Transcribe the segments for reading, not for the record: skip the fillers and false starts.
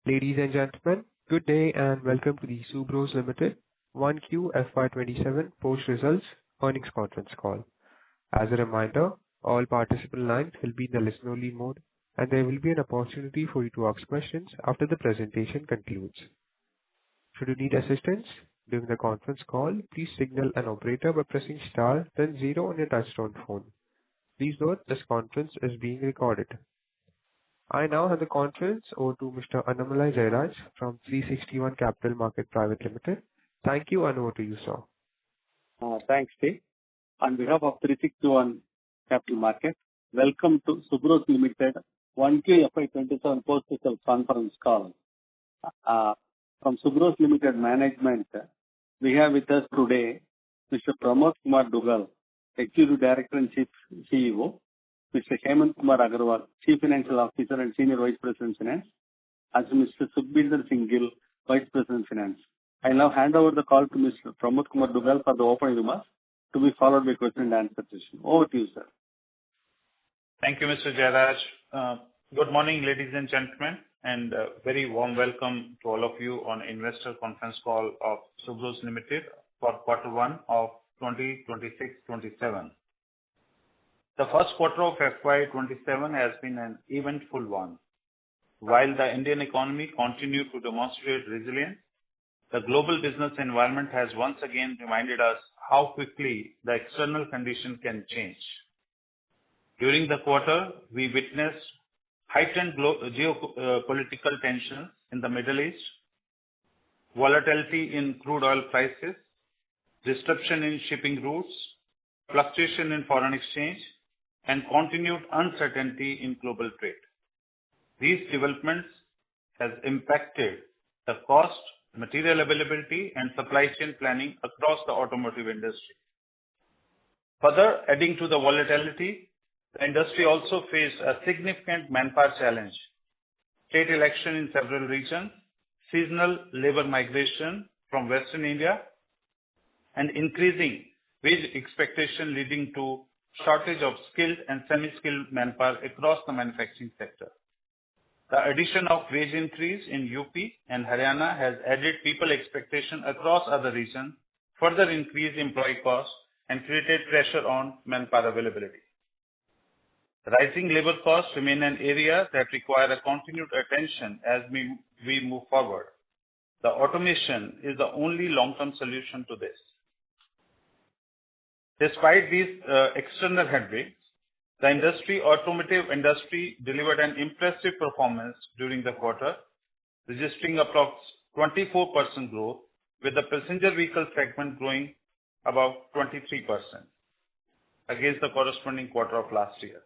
Ladies and gentlemen, good day and welcome to the Subros Ltd. 1Q FY27 post-results earnings conference call. As a reminder, all participant lines will be in the listen-only mode, and there will be an opportunity for you to ask questions after the presentation concludes. Should you need assistance during the conference call, please signal an operator by pressing star then zero on your touchtone phone. Please note this conference is being recorded. I now have the conference over to Mr. Annamalai Jairaj from 360 ONE Capital Market Private Limited. Thank you, and over to you, sir. Thanks, Steve. On behalf of 361 Capital Market, welcome to Subros Limited 1QFY27 post-result conference call. From Subros Limited management, we have with us today Mr. Pramod Kumar Dugal, Executive Director and Chief CEO, Mr. Hemant Kumar Agarwal, Chief Financial Officer and Senior Vice President Finance, and Mr. Sukhbinder Singh Gill, Vice President Finance. I now hand over the call to Mr. Pramod Kumar Dugal for the opening remarks, to be followed by question and answer session. Over to you, sir. Thank you, Mr. Jairaj. Good morning, ladies and gentlemen, and very warm welcome to all of you on investor conference call of Subros Limited for Q1 of 2026-27. The first quarter of FY27 has been an eventful one. While the Indian economy continued to demonstrate resilience, the global business environment has once again reminded us how quickly the external condition can change. During the quarter, we witnessed heightened geopolitical tensions in the Middle East, volatility in crude oil prices, disruption in shipping routes, fluctuation in foreign exchange, and continued uncertainty in global trade. These developments has impacted the cost, material availability, and supply chain planning across the automotive industry. Further adding to the volatility, the industry also faced a significant manpower challenge, state election in several regions, seasonal labor migration from Western India, and increasing wage expectation leading to shortage of skilled and semi-skilled manpower across the manufacturing sector. The addition of wage increase in UP and Haryana has added people expectation across other regions, further increased employee costs, and created pressure on manpower availability. Rising labor costs remain an area that require a continued attention as we move forward. The automation is the only long-term solution to this. Despite these external headwinds, the automotive industry delivered an impressive performance during the quarter, registering approx 24% growth, with the passenger vehicle segment growing about 23% against the corresponding quarter of last year.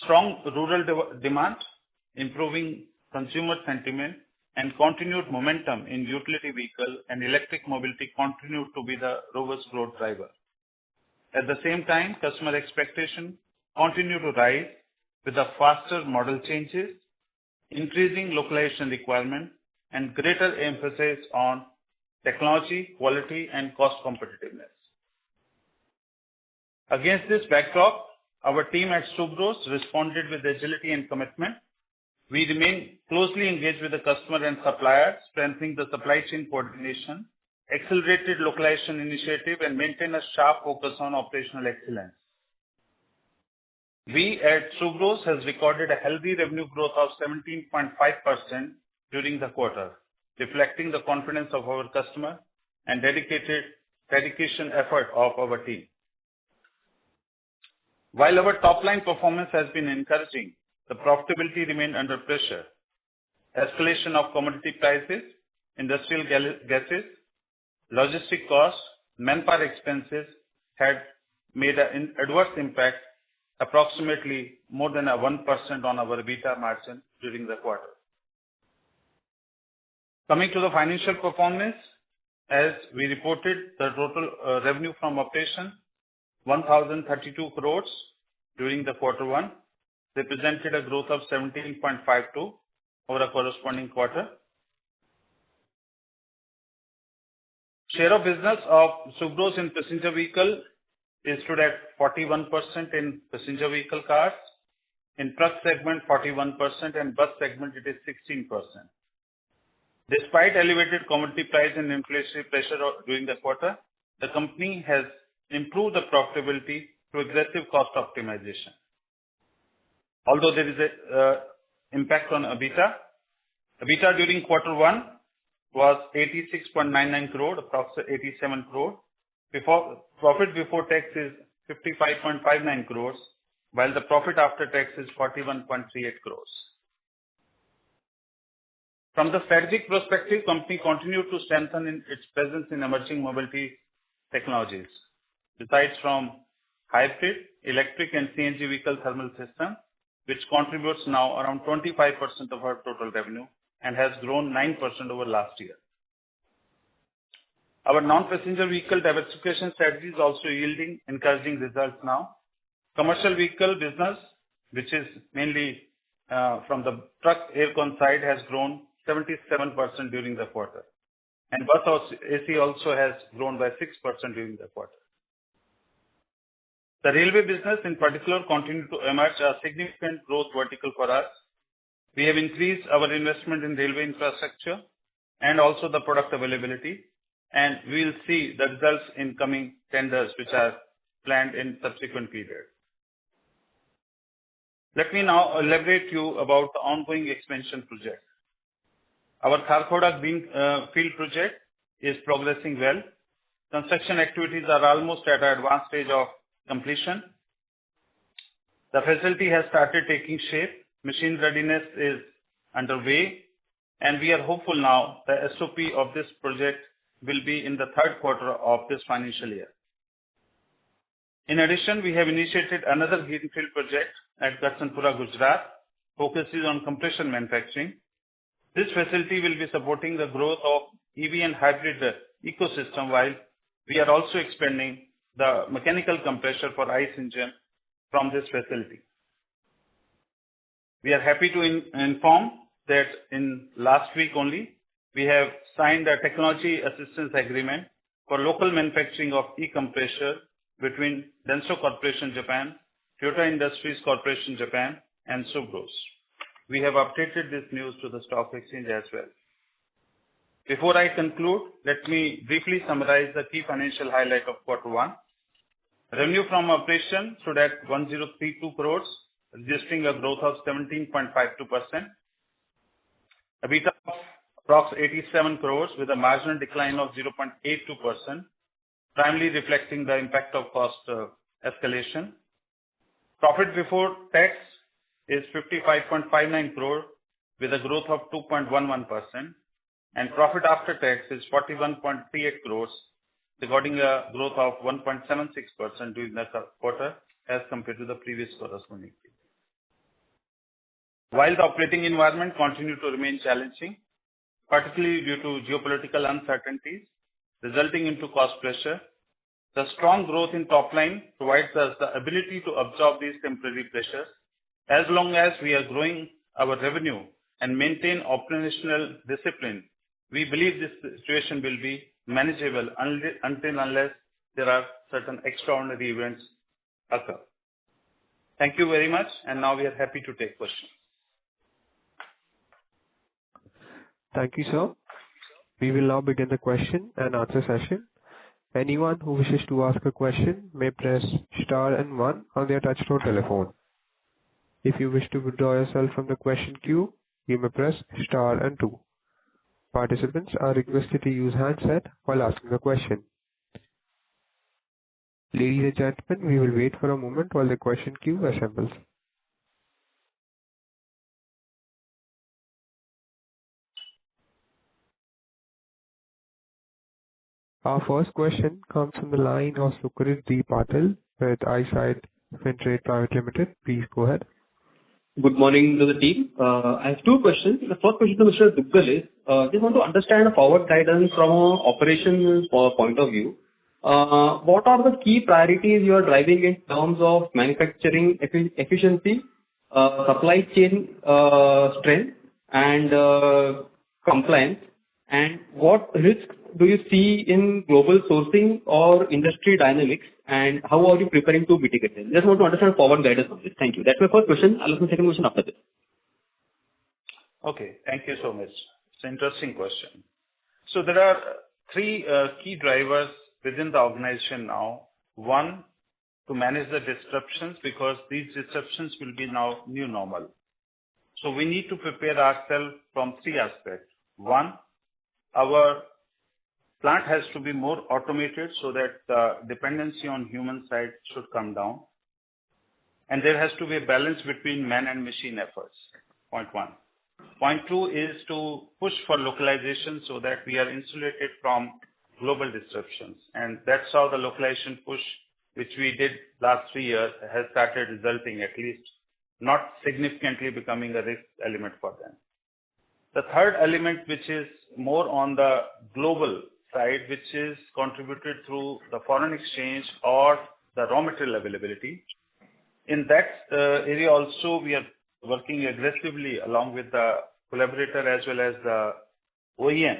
Strong rural demand, improving consumer sentiment, and continued momentum in utility vehicle and electric mobility continued to be the robust growth driver. At the same time, customer expectation continued to rise with the faster model changes, increasing localization requirement, and greater emphasis on technology, quality, and cost competitiveness. Against this backdrop, our team at Subros responded with agility and commitment. We remain closely engaged with the customer and suppliers, strengthening the supply chain coordination, accelerated localization initiative, and maintain a sharp focus on operational excellence. We at Subros has recorded a healthy revenue growth of 17.5% during the quarter, reflecting the confidence of our customer and dedication effort of our team. While our top-line performance has been encouraging, the profitability remained under pressure. Escalation of commodity prices, industrial gases, logistic costs, manpower expenses had made an adverse impact, approximately more than 1% on our EBITDA margin during the quarter. Coming to the financial performance, as we reported, the total revenue from operation 1,032 crores during the quarter one, represented a growth of 17.52 over a corresponding quarter. Share of business of Subros in passenger vehicle is stood at 41% in passenger vehicle cars, in truck segment 41%, and bus segment it is 16%. Despite elevated commodity price and inflationary pressure during the quarter, the company has improved the profitability through aggressive cost optimization. Although there is a impact on EBITDA during quarter 1 was 86.99 crore, approximately 87 crore. Profit before tax is 55.59 crores, while the profit after tax is 41.38 crores. From the strategic perspective, company continued to strengthen its presence in emerging mobility technologies. Besides from hybrid, electric and CNG vehicle thermal system, which contributes now around 25% of our total revenue and has grown 9% over last year. Our non-passenger vehicle diversification strategy is also yielding encouraging results now. Commercial vehicle business, which is mainly from the truck aircon side, has grown 77% during the quarter. And bus AC also has grown by 6% during the quarter. The railway business in particular continued to emerge a significant growth vertical for us. We have increased our investment in railway infrastructure and also the product availability, and we will see the results in coming tenders which are planned in subsequent periods. Let me now elaborate you about the ongoing expansion project. Our Kharkhoda Greenfield project is progressing well. Construction activities are almost at an advanced stage of completion. The facility has started taking shape. Machine readiness is underway, and we are hopeful now the SOP of this project will be in the third quarter of this financial year. In addition, we have initiated another greenfield project at Gatsanpura, Gujarat, focuses on compression manufacturing. This facility will be supporting the growth of EV and hybrid ecosystem, while we are also expanding the mechanical compressor for ICE engine from this facility. We are happy to inform that in last week only, we have signed a technology assistance agreement for local manufacturing of e-compressor between Denso Corporation Japan, Toyota Industries Corporation Japan, and Subros. We have updated this news to the stock exchange as well. Before I conclude, let me briefly summarize the key financial highlight of quarter 1. Revenue from operation stood at 1032 crores, registering a growth of 17.52%. EBITDA of approximately 87 crores with a marginal decline of 0.82%, primarily reflecting the impact of cost escalation. Profit before tax is 55.59 crore with a growth of 2.11%, and profit after tax is 41.38 crores, recording a growth of 1.76% during the quarter as compared to the previous corresponding period. While the operating environment continued to remain challenging, particularly due to geopolitical uncertainties resulting into cost pressure, the strong growth in top line provides us the ability to absorb these temporary pressures. As long as we are growing our revenue and maintain operational discipline, we believe this situation will be manageable unless there are certain extraordinary events occur. Thank you very much, and now we are happy to take questions. Thank you, sir. We will now begin the question and answer session. Anyone who wishes to ask a question may press star and 1 on their touchtone telephone. If you wish to withdraw yourself from the question queue, you may press star and 2. Participants are requested to use handset while asking a question. Ladies and gentlemen, we will wait for a moment while the question queue assembles. Our first question comes from the line of Sukrit D. Patil with Eyesight Fintrade Private Limited. Please go ahead. Good morning to the team. I have 2 questions. The first question to Mr. Duggal is, just want to understand a forward guidance from an operations point of view. What are the key priorities you are driving in terms of manufacturing efficiency, supply chain strength, and compliance, and what risks do you see in global sourcing or industry dynamics, and how are you preparing to mitigate them? Just want to understand forward guidance on this. Thank you. That's my first question. I'll ask my second question after this. Okay, thank you so much. It's an interesting question. So there are three key drivers within the organization now. One, to manage the disruptions, because these disruptions will be now new normal. So we need to prepare ourselves from three aspects. One, our plant has to be more automated so that the dependency on human side should come down. And there has to be a balance between man and machine efforts. Point one. Point two is to push for localization so that we are insulated from global disruptions. And that's how the localization push, which we did last 3 years, has started resulting, at least not significantly becoming a risk element for them. The third element, which is more on the global side, which is contributed through the foreign exchange or the raw material availability. In that area also, we are working aggressively along with the collaborator as well as the OEM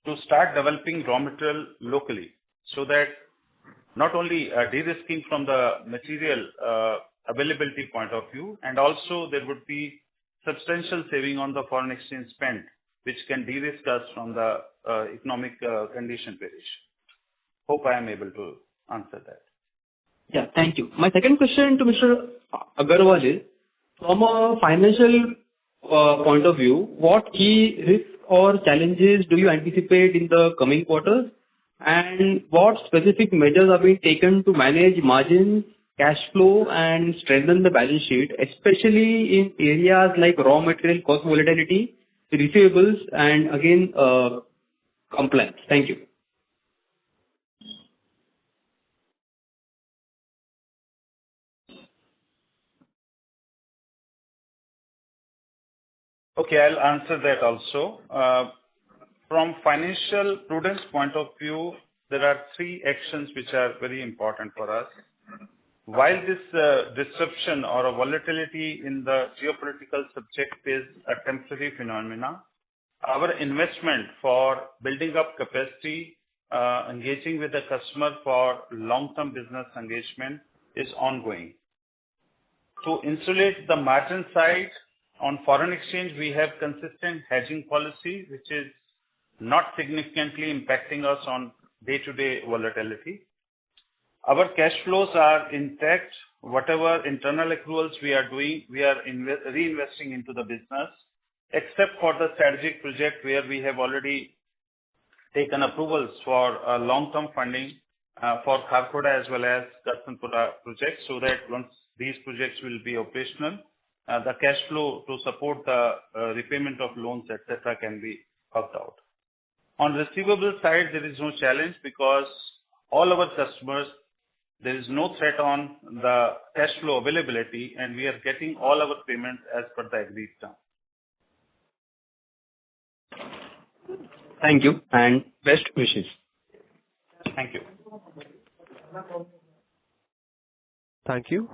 to start developing raw material locally, so that not only de-risking from the material availability point of view, and also there would be substantial saving on the foreign exchange spend, which can de-risk us from the economic condition variation. Hope I am able to answer that. Yeah, thank you. My second question to Mr. Agarwal is, from a financial point of view, what key risks or challenges do you anticipate in the coming quarters? And what specific measures are being taken to manage margins, cash flow, and strengthen the balance sheet, especially in areas like raw material cost volatility, receivables, and again, compliance? Thank you. Okay, I'll answer that also. From financial prudence point of view, there are three actions which are very important for us. While this disruption or a volatility in the geopolitical subject is a temporary phenomena, our investment for building up capacity, engaging with the customer for long-term business engagement is ongoing. To insulate the margin side, on foreign exchange, we have consistent hedging policy, which is not significantly impacting us on day-to-day volatility. Our cash flows are intact. Whatever internal accruals we are doing, we are reinvesting into the business, except for the strategic project where we have already taken approvals for long-term funding for Kharkhoda as well as Karsanpura projects, so that once these projects will be operational, the cash flow to support the repayment of loans, etc., can be worked out. On receivable side, there is no challenge because all our customers, there is no threat on the cash flow availability, and we are getting all our payments as per the agreed term. Thank you, and best wishes. Thank you. Thank you.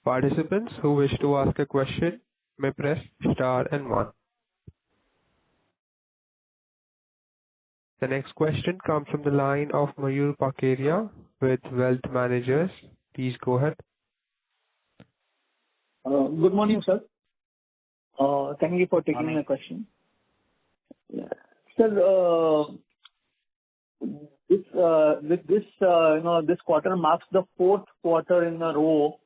Participants who wish to ask a question may press star and 1. The next question comes from the line of Mayur Pakeria with Wealth Managers. Please go ahead. Good morning, sir. Thank you for taking my question. Yeah. Sir, this quarter marks the 4th quarter in a row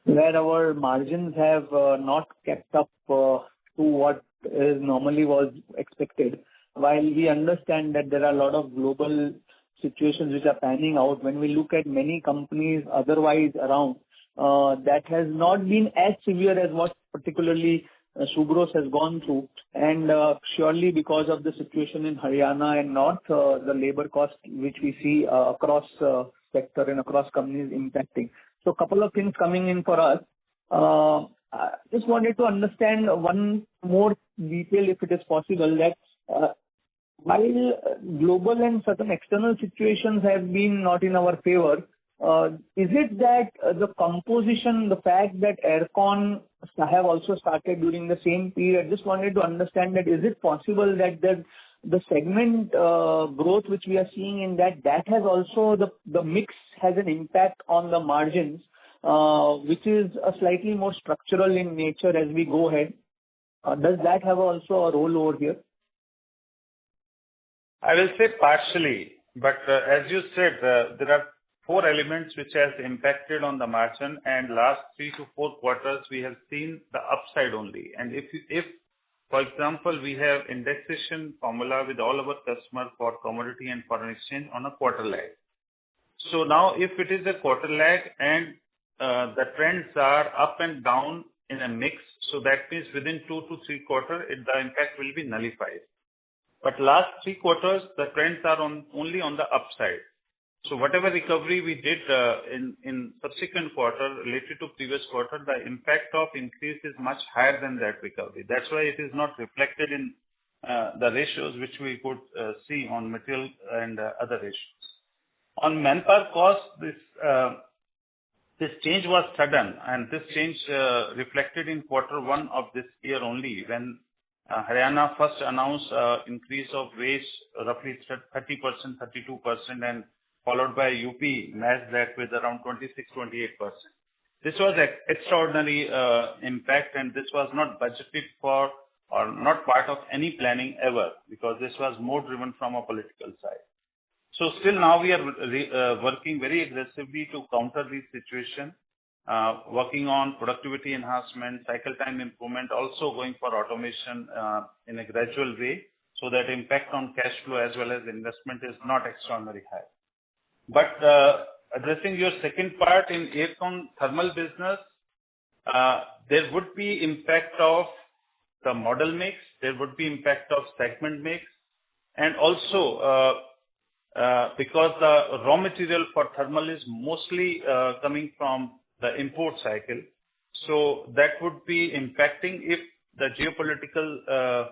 where our margins have not kept up to what is normally was expected. While we understand that there are a lot of global situations which are panning out, when we look at many companies otherwise around, that has not been as severe as what particularly Subros has gone through. And surely because of the situation in Haryana and North, the labor cost which we see across sector and across companies impacting. So a couple of things coming in for us. I just wanted to understand one more detail, if it is possible, that while global and certain external situations have been not in our favor, is it that the composition, the fact that aircon have also started during the same period, just wanted to understand that is it possible that the segment growth which we are seeing in that has also the mix has an impact on the margins, which is a slightly more structural in nature as we go ahead. Does that have also a role over here? I will say partially, but as you said, there are four elements which has impacted on the margin, and last 3 to 4 quarters we have seen the upside only. And if for example, we have indexation formula with all our customers for commodity and foreign exchange on a quarter lag. So now if it is a quarter lag and the trends are up and down in a mix, so that means within 2 to 3 quarters, the impact will be nullified. But last 3 quarters, the trends are only on the upside. So whatever recovery we did in subsequent quarter related to previous quarter, the impact of increase is much higher than that recovery. That's why it is not reflected in the ratios which we could see on material and other ratios. On manpower cost, this change was sudden, and this change reflected in Q1 of this year only, when Haryana first announced increase of wage roughly 30%, 32%, and followed by UP matched that with around 26-28%. This was extraordinary impact, and this was not budgeted for or not part of any planning ever, because this was more driven from a political side. So still now we are working very aggressively to counter this situation, working on productivity enhancement, cycle time improvement, also going for automation in a gradual way, so that impact on cash flow as well as investment is not extraordinarily high. But addressing your second part, in aircon thermal business, there would be impact of the model mix, there would be impact of segment mix, and also because the raw material for thermal is mostly coming from the import cycle, so that would be impacting if the geopolitical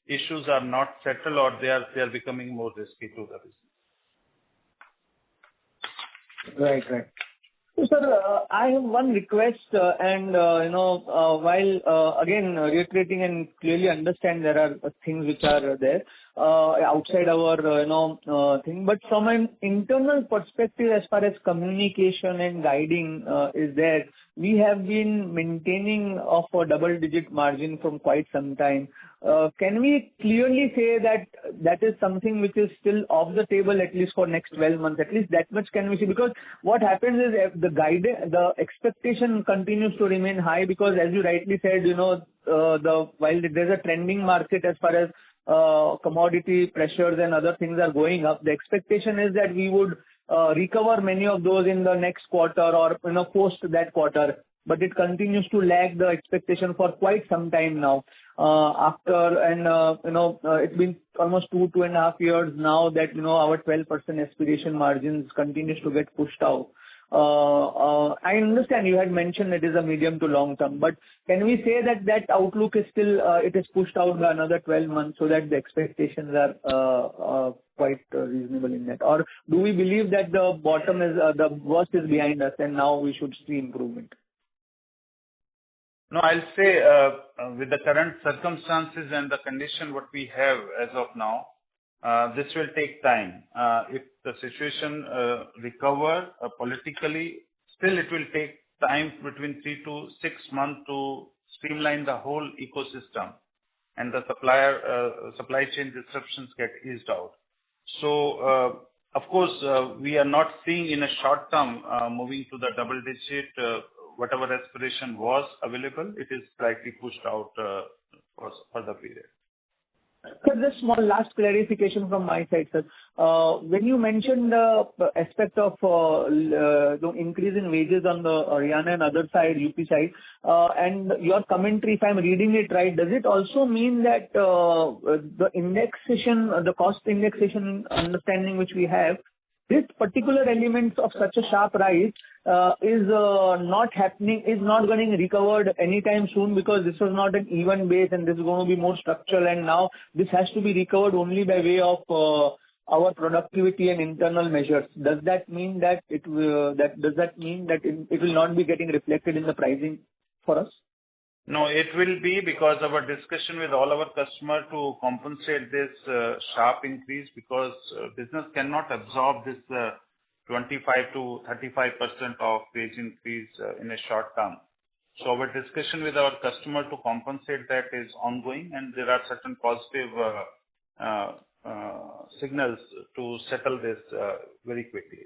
issues are not settled or they are becoming more risky to the business. Right. So, sir, I have one request, and while again reiterating and clearly understand there are things which are there outside our thing, but from an internal perspective, as far as communication and guiding is there, we have been maintaining of a double-digit margin from quite some time. Can we clearly say that is something which is still off the table, at least for next 12 months? At least that much can we see? Because what happens is the expectation continues to remain high, because as you rightly said, while there's a trending market as far as commodity pressures and other things are going up, the expectation is that we would recover many of those in the next quarter or post that quarter, but it continues to lag the expectation for quite some time now. It's been almost 2.5 years now that our 12% aspiration margins continues to get pushed out. I understand you had mentioned it is a medium to long term, but can we say that outlook is still it is pushed out by another 12 months, so that the expectations are quite reasonable in that? Or do we believe that the bottom is the worst is behind us and now we should see improvement? No, I'll say with the current circumstances and the condition what we have as of now, this will take time. If the situation recover politically, still it will take time between 3 to 6 months to streamline the whole ecosystem and the supply chain disruptions get eased out. So, of course, we are not seeing in a short term moving to the double digit, whatever aspiration was available, it is slightly pushed out for the period. So just small last clarification from my side, sir. When you mentioned the aspect of the increase in wages on the Haryana and other side, UP side, and your commentary, if I'm reading it right, does it also mean that the indexation, the cost indexation understanding which we have, this particular element of such a sharp rise is not happening, is not getting recovered anytime soon, because this was not an even base and this is going to be more structural, and now this has to be recovered only by way of our productivity and internal measures. Does that mean that it will not be getting reflected in the pricing for us? No, it will be because of our discussion with all our customer to compensate this sharp increase, because business cannot absorb this 25 to 35% of wage increase in a short term. So our discussion with our customer to compensate that is ongoing, and there are certain positive signals to settle this very quickly.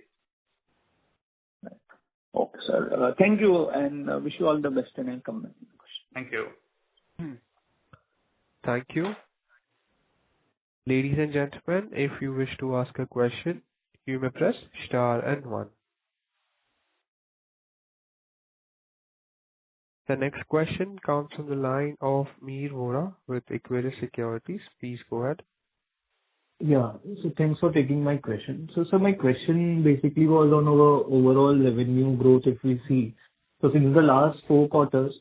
Okay, sir. Thank you, and wish you all the best in incoming. Thank you. Thank you. Ladies and gentlemen, if you wish to ask a question, you may press star and 1. The next question comes from the line of Mihir Vora with Equirus Securities. Please go ahead. Yeah. So thanks for taking my question. So, sir, my question basically was on our overall revenue growth, if we see. So since the last 4 quarters,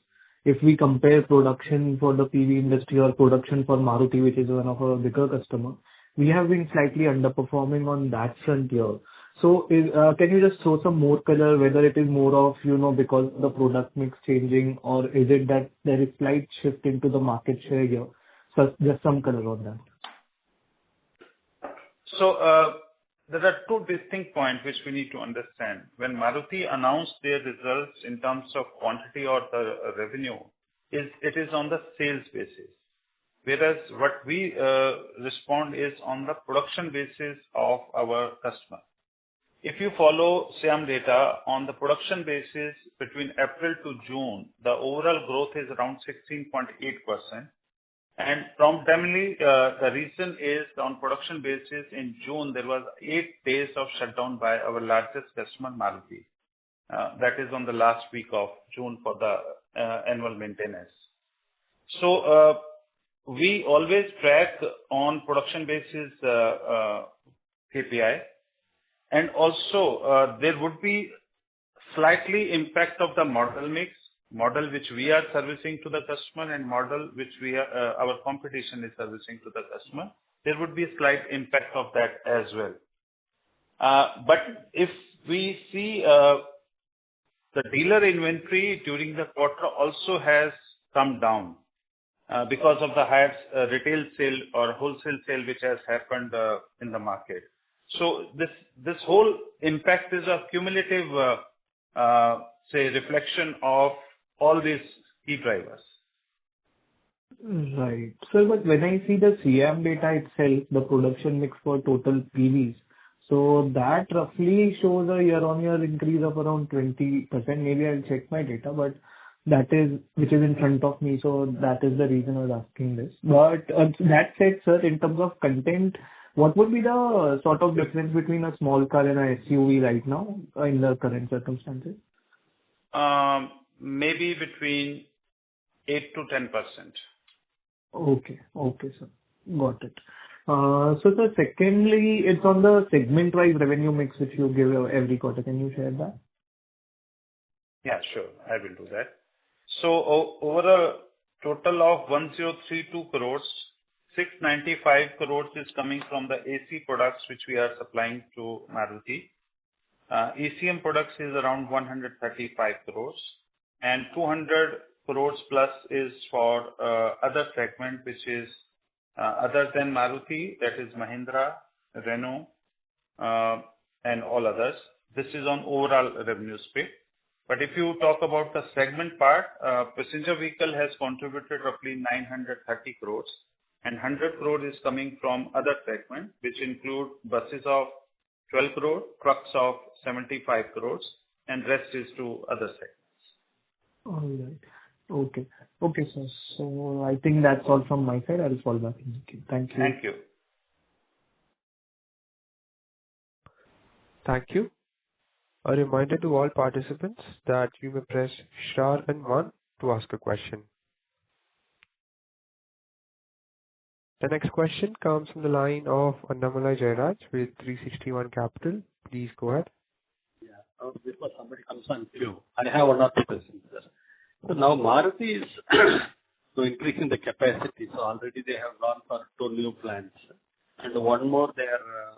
if we compare production for the PV industry or production for Maruti, which is one of our bigger customer, we have been slightly underperforming on that front here. So can you just throw some more color, whether it is more of, because the product mix changing, or is it that there is slight shift into the market share here? So just some color on that. So there are 2 distinct points which we need to understand. When Maruti announced their results in terms of quantity or the revenue, it is on the sales basis. Whereas what we respond is on the production basis of our customer. If you follow SIAM data on the production basis between April to June, the overall growth is around 16.8%. And predominantly, the reason is on production basis in June, there was 8 days of shutdown by our largest customer, Maruti. That is on the last week of June for the annual maintenance. So we always track on production basis KPI. And also, there would be slightly impact of the model mix, model which we are servicing to the customer and model which our competition is servicing to the customer. There would be a slight impact of that as well. But if we see the dealer inventory during the quarter also has come down because of the higher retail sale or wholesale sale which has happened in the market. So this whole impact is a cumulative, reflection of all these key drivers. Right. So, but when I see the CM data itself, the production mix for total PVs, so that roughly shows a year-on-year increase of around 20%. Maybe I'll check my data, but that is, which is in front of me, so that is the reason I was asking this. But that said, sir, in terms of content, what would be the sort of difference between a small car and a SUV right now in the current circumstances? Maybe between 8 to 10%. Okay, sir. Got it. So, sir, secondly, it's on the segment-wise revenue mix which you give every quarter. Can you share that? Yeah, sure. I will do that. So, over a total of 1032 crores, 695 crores is coming from the AC products which we are supplying to Maruti. ECM products is around 135 crores. And 200 crores plus is for other segment, which is other than Maruti, that is Mahindra, Renault, and all others. This is on overall revenue split. But if you talk about the segment part, passenger vehicle has contributed roughly 930 crores, and 100 crore is coming from other segment, which include buses of 12 crore, trucks of 75 crores, and rest is to other segments. All right. Okay, sir. So I think that's all from my side. I'll fall back in the queue. Thank you. Thank you. Thank you. A reminder to all participants that you may press star and 1 to ask a question. The next question comes from the line of Annamalai Jairaj with 361 Capital. Please go ahead. Yeah. Before somebody comes on queue, I have 1 or 2 questions. So now Maruti is increasing the capacity. So already they have gone for 2 new plants, and 1 more they are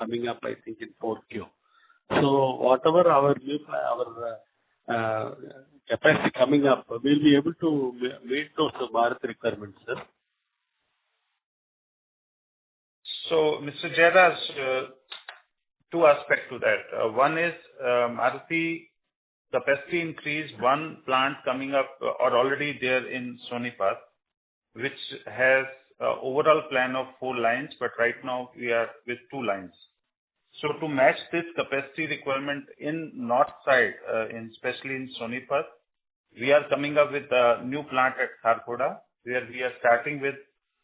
coming up, I think, in 4Q. So whatever our capacity coming up, we'll be able to meet those Bharat requirements, sir? So, Mr. Jayaraj, two aspects to that. One is Maruti capacity increase, one plant coming up or already there in Sonipat, which has overall plan of 4 lines, but right now we are with 2 lines. So to match this capacity requirement in north side, especially in Sonipat, we are coming up with a new plant at Kharkhoda, where we are starting with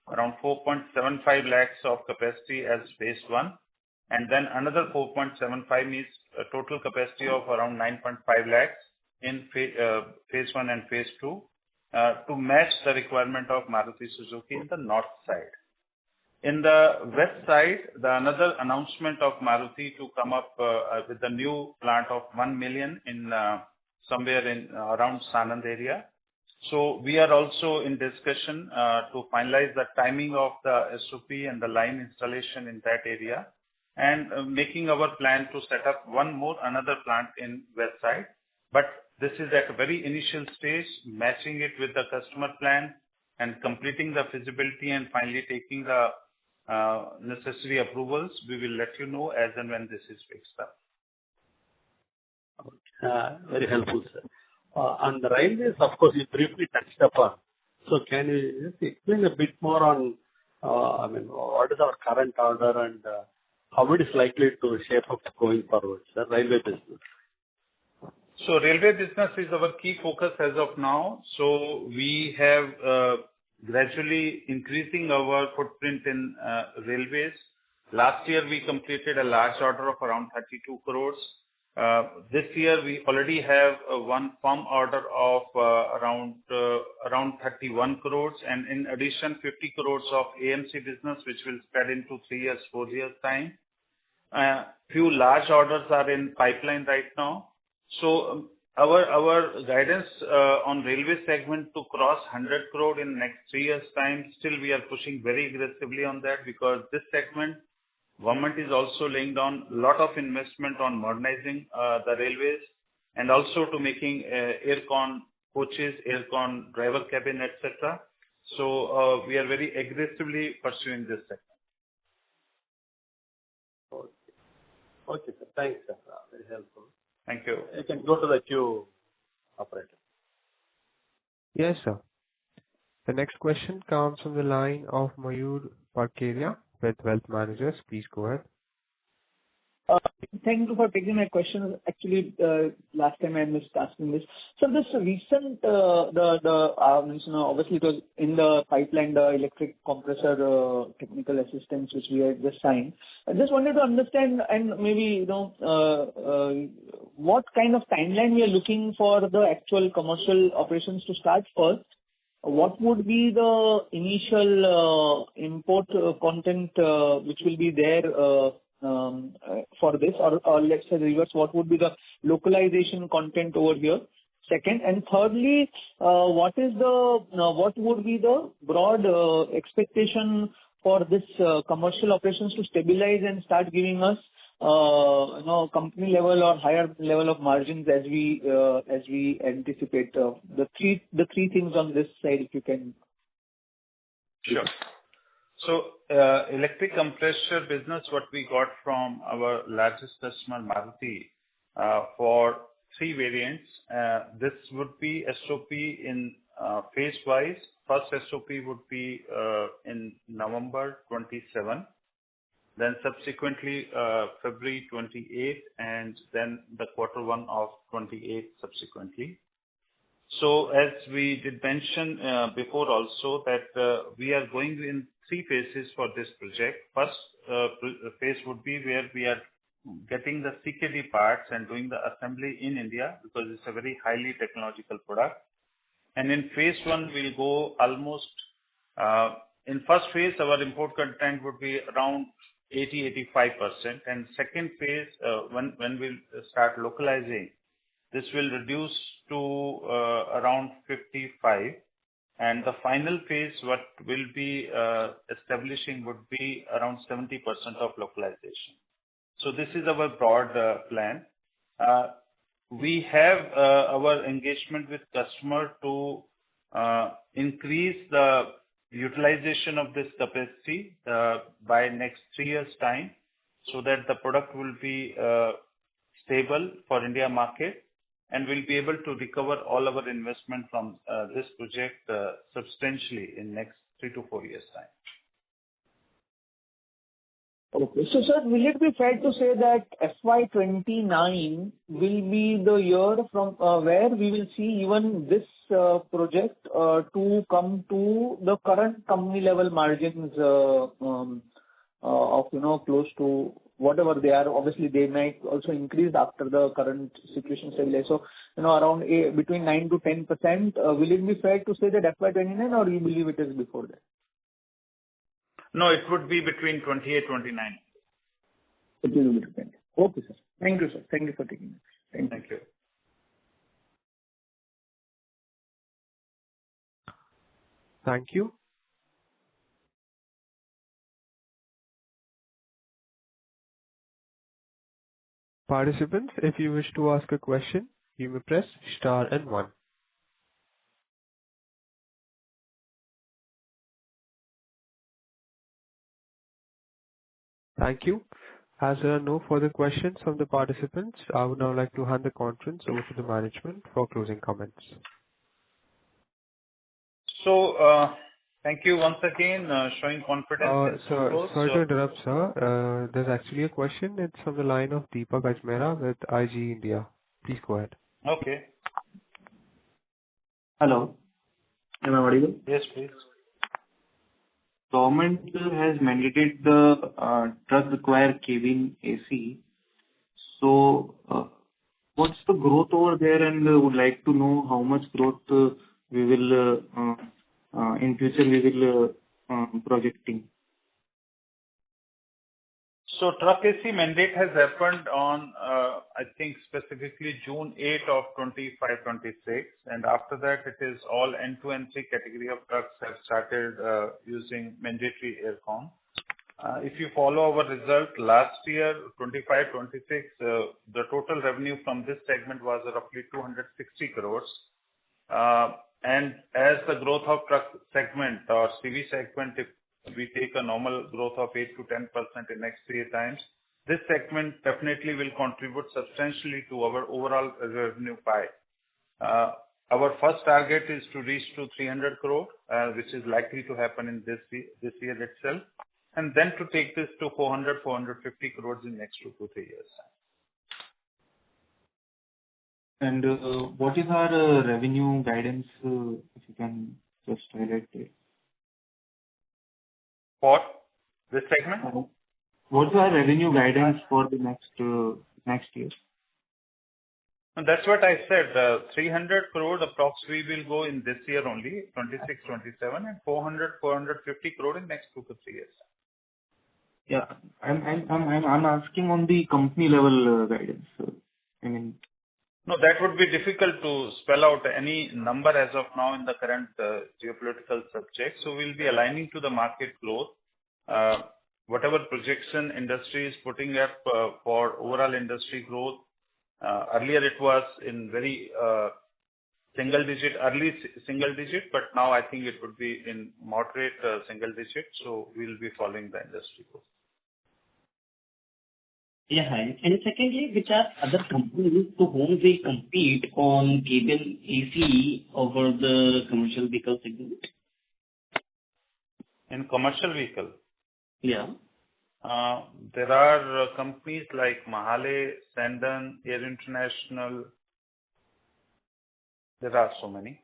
around 4.75 lakhs of capacity as phase 1, and then another 4.75 means a total capacity of around 9.5 lakhs in phase 1 and phase 2 to match the requirement of Maruti Suzuki in the north side. In the west side, another announcement of Maruti to come up with a new plant of 1 million in somewhere in around Sanand area. So we are also in discussion to finalize the timing of the SOP and the line installation in that area, and making our plan to set up another plant in west side. But this is at a very initial stage, matching it with the customer plan and completing the feasibility and finally taking the necessary approvals. We will let you know as and when this is fixed up. Very helpful, sir. On the railways, of course, you briefly touched upon. So can you just explain a bit more on, what is our current order and how it is likely to shape up going forward, sir, railway business? So railway business is our key focus as of now. So we have gradually increasing our footprint in railways. Last year we completed a large order of around 32 crores. This year we already have one firm order of around 31 crores, and in addition 50 crores of AMC business, which will spread into 3 years, 4 years time. Few large orders are in pipeline right now. So our guidance on railway segment to cross 100 crore in next 3 years time, still we are pushing very aggressively on that, because this segment, government is also laying down a lot of investment on modernizing the railways, and also to making aircon coaches, aircon driver cabin, etc. So we are very aggressively pursuing this segment. Okay, sir. Thanks, sir. Very helpful. Thank you. You can go to the queue, operator. Yes, sir. The next question comes from the line of Mayur Parkeria with Wealth Managers. Please go ahead. Thank you for taking my question. Actually, last time I missed asking this. So this recent, obviously it was in the pipeline, the electric compressor technical assistance which we had just signed. I just wanted to understand, and maybe what kind of timeline we are looking for the actual commercial operations to start first. What would be the initial import content which will be there for this, or let's say reverse, what would be the localization content over here? Second, and thirdly, what would be the broad expectation for this commercial operations to stabilize and start giving us company level or higher level of margins as we anticipate? The three things on this side, if you can. Sure. So electric compressor business, what we got from our largest customer Maruti for 3 variants. This would be SOP in phase wise. First SOP would be in November 27, then subsequently February 28, and then the Q1 of 28 subsequently. So as we did mention before also that we are going in 3 phases for this project. First phase would be where we are getting the CKD parts and doing the assembly in India, because it's a very highly technological product. And in phase 1, we'll go almost, in first phase, our import content would be around 80-85%. And second phase, when we'll start localizing, this will reduce to around 55. And the final phase, what will be establishing would be around 70% of localization. So this is our broad plan. we have our engagement with customer to increase the utilization of this capacity by next 3 years' time, so that the product will be stable for India market, and we'll be able to recover all our investment from this project substantially in next 3 to 4 years' time. Okay. So, sir, will it be fair to say that FY29 will be the year from where we will see even this project to come to the current company level margins of, close to whatever they are? Obviously, they might also increase after the current situation stabilizes. So, around between 9 to 10%. Will it be fair to say that FY29, or you believe it is before that? No, it would be between 28, 29. It will be between. Okay, sir. Thank you, sir. Thank you for taking it. Thank you. Thank you. Participants, if you wish to ask a question, you may press star and 1. Thank you. As there are no further questions from the participants, I would now like to hand the conference over to the management for closing comments. So, thank you once again, showing confidence. Sorry to interrupt, sir. There's actually a question. It's from the line of Deepak Ajmera with IG India. Please go ahead. Okay. Hello. Am I audible? Yes, please. Government has mandated the truck require cabin AC. So, what's the growth over there? And would like to know how much growth we will in future we will projecting. So truck AC mandate has happened on, I think specifically June 8 of 25-26, and after that it is all N2 and 3 category of trucks have started using mandatory aircon. If you follow our result last year, 25-26, the total revenue from this segment was roughly 260 crores. And as the growth of truck segment or CV segment, if we take a normal growth of 8 to 10% in next 3 times, this segment definitely will contribute substantially to our overall revenue pie. Our first target is to reach to 300 crore, which is likely to happen in this year itself, and then to take this to 400, 450 crores in next 2 to 3 years. And what is our revenue guidance, if you can just highlight it? For this segment? What's our revenue guidance for the next year? And that's what I said. 300 crore approx we will go in this year only, 26, 27, and 400, 450 crore in next 2 to 3 years. Yeah, I'm asking on the company level guidance. I mean. No, that would be difficult to spell out any number as of now in the current geopolitical subject. So we'll be aligning to the market growth. Whatever projection industry is putting up for overall industry growth. Earlier it was in very early single digit, but now I think it would be in moderate single digit. So we'll be following the industry growth. Yeah, hi. And secondly, which are other companies to whom we compete on cabin AC over the commercial vehicle segment? In commercial vehicle? Yeah. There are companies like Mahale, Sandon, Air International. There are so many.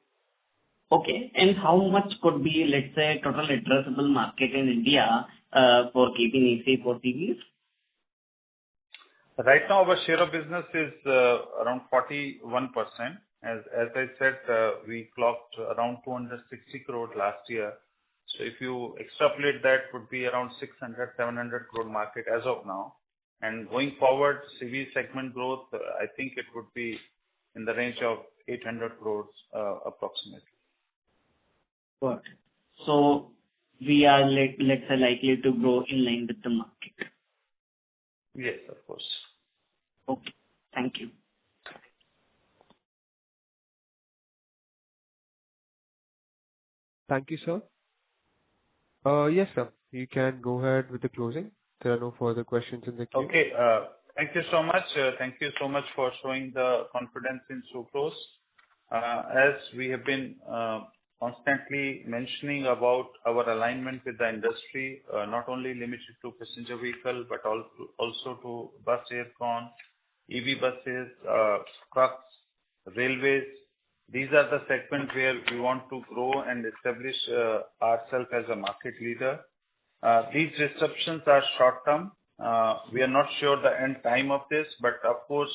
Okay. And how much could be, let's say, total addressable market in India for cabin AC for TVs? Right now, our share of business is around 41%. As I said, we clocked around 260 crore last year. So if you extrapolate that, would be around 600, 700 crore market as of now. And going forward, CV segment growth, I think it would be in the range of 800 crores approximately. Got it. So we are, let's say, likely to grow in line with the market. Yes, of course. Okay. Thank you. Thank you, sir. Yes, sir. You can go ahead with the closing. There are no further questions in the queue. Okay. Thank you so much. Thank you so much for showing the confidence in Subros. As we have been constantly mentioning about our alignment with the industry, not only limited to passenger vehicle, but also to bus aircon, EV buses, trucks, railways. These are the segments where we want to grow and establish ourselves as a market leader. These disruptions are short term. We are not sure the end time of this, but of course,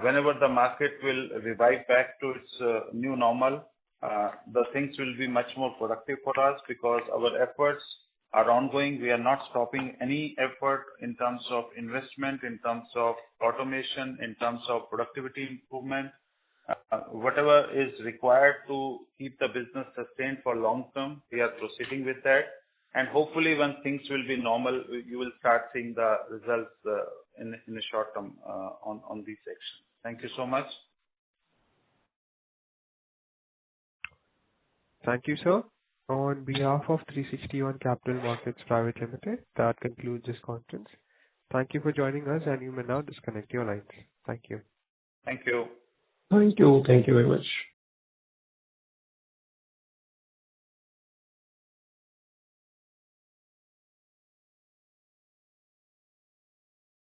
whenever the market will revive back to its new normal, the things will be much more productive for us because our efforts are ongoing. We are not stopping any effort in terms of investment, in terms of automation, in terms of productivity improvement. Whatever is required to keep the business sustained for long term, we are proceeding with that. And hopefully when things will be normal, you will start seeing the results in the short term on these sections. Thank you so much. Thank you, sir. On behalf of 360 ONE Capital Markets Private Limited, that concludes this conference. Thank you for joining us, and you may now disconnect your lines. Thank you. Thank you. Thank you. Thank you very much.